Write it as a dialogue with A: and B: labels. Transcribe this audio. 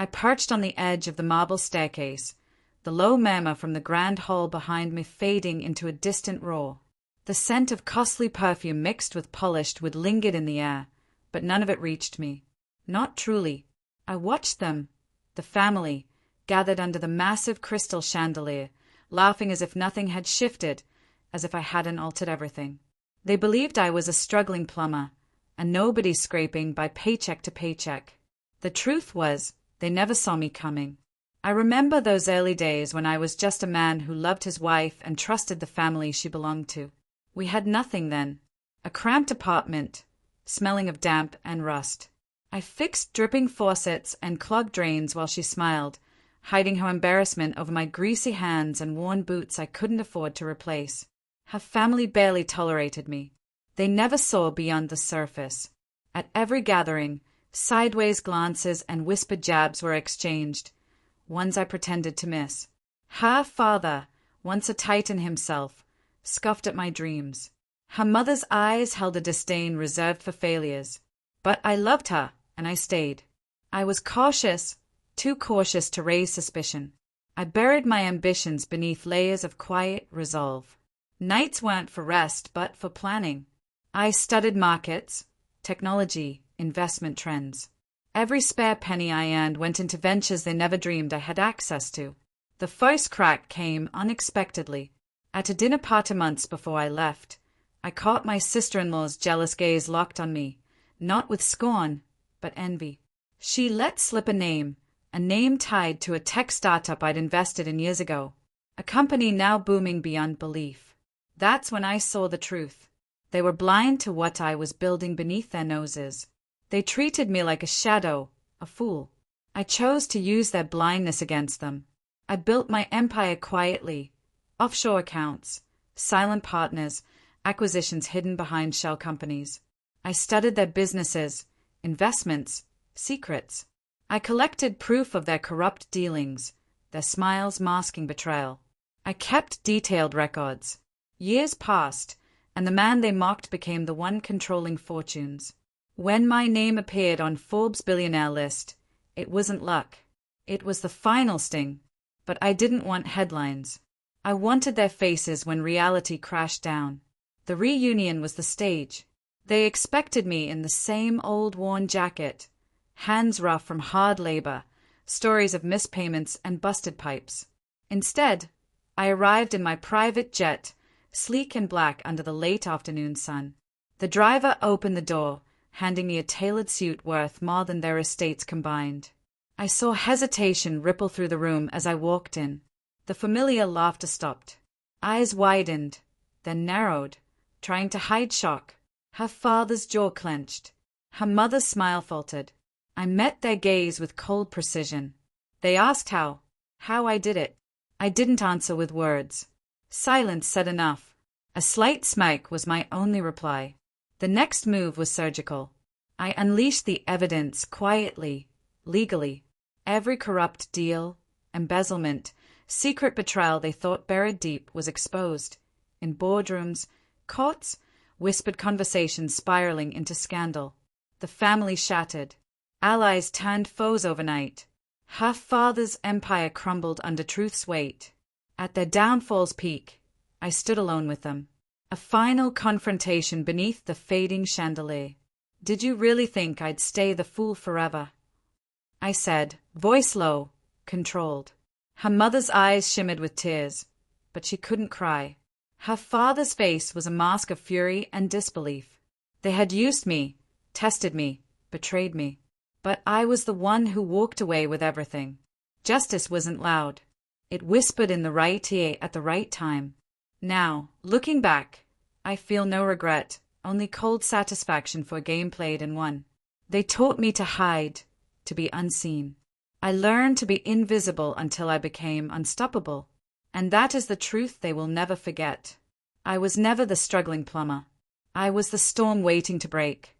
A: I perched on the edge of the marble staircase, the low murmur from the grand hall behind me fading into a distant roar. The scent of costly perfume mixed with polished wood lingered in the air, but none of it reached me. Not truly. I watched them, the family, gathered under the massive crystal chandelier, laughing as if nothing had shifted, as if I hadn't altered everything. They believed I was a struggling plumber, a nobody scraping by paycheck to paycheck. The truth was, they never saw me coming. I remember those early days when I was just a man who loved his wife and trusted the family she belonged to. We had nothing then. A cramped apartment, smelling of damp and rust. I fixed dripping faucets and clogged drains while she smiled, hiding her embarrassment over my greasy hands and worn boots I couldn't afford to replace. Her family barely tolerated me. They never saw beyond the surface. At every gathering, sideways glances and whispered jabs were exchanged, ones I pretended to miss. Her father, once a titan himself, scoffed at my dreams. Her mother's eyes held a disdain reserved for failures. But I loved her, and I stayed. I was cautious, too cautious to raise suspicion. I buried my ambitions beneath layers of quiet resolve. Nights weren't for rest, but for planning. I studied markets, technology, investment trends. Every spare penny I earned went into ventures they never dreamed I had access to. The first crack came unexpectedly. At a dinner party months before I left, I caught my sister-in-law's jealous gaze locked on me, not with scorn, but envy. She let slip a name tied to a tech startup I'd invested in years ago, a company now booming beyond belief. That's when I saw the truth. They were blind to what I was building beneath their noses. They treated me like a shadow, a fool. I chose to use their blindness against them. I built my empire quietly. Offshore accounts, silent partners, acquisitions hidden behind shell companies. I studied their businesses, investments, secrets. I collected proof of their corrupt dealings, their smiles masking betrayal. I kept detailed records. Years passed, and the man they mocked became the one controlling fortunes. When my name appeared on Forbes' Billionaire list, it wasn't luck. It was the final sting. But I didn't want headlines. I wanted their faces when reality crashed down. The reunion was the stage. They expected me in the same old worn jacket, hands rough from hard labor, stories of missed payments and busted pipes. Instead, I arrived in my private jet, sleek and black under the late afternoon sun. The driver opened the door, handing me a tailored suit worth more than their estates combined. I saw hesitation ripple through the room as I walked in. The familiar laughter stopped. Eyes widened, then narrowed, trying to hide shock. Her father's jaw clenched. Her mother's smile faltered. I met their gaze with cold precision. They asked how I did it. I didn't answer with words. Silence said enough. A slight smirk was my only reply. The next move was surgical. I unleashed the evidence quietly, legally. Every corrupt deal, embezzlement, secret betrayal they thought buried deep was exposed. In boardrooms, courts, whispered conversations spiraling into scandal. The family shattered. Allies turned foes overnight. Her father's empire crumbled under truth's weight. At their downfall's peak, I stood alone with them. A final confrontation beneath the fading chandelier. Did you really think I'd stay the fool forever? I said, voice low, controlled. Her mother's eyes shimmered with tears, but she couldn't cry. Her father's face was a mask of fury and disbelief. They had used me, tested me, betrayed me. But I was the one who walked away with everything. Justice wasn't loud. It whispered in the right ear at the right time. Now, looking back, I feel no regret, only cold satisfaction for a game played and won. They taught me to hide, to be unseen. I learned to be invisible until I became unstoppable. And that is the truth they will never forget. I was never the struggling plumber. I was the storm waiting to break.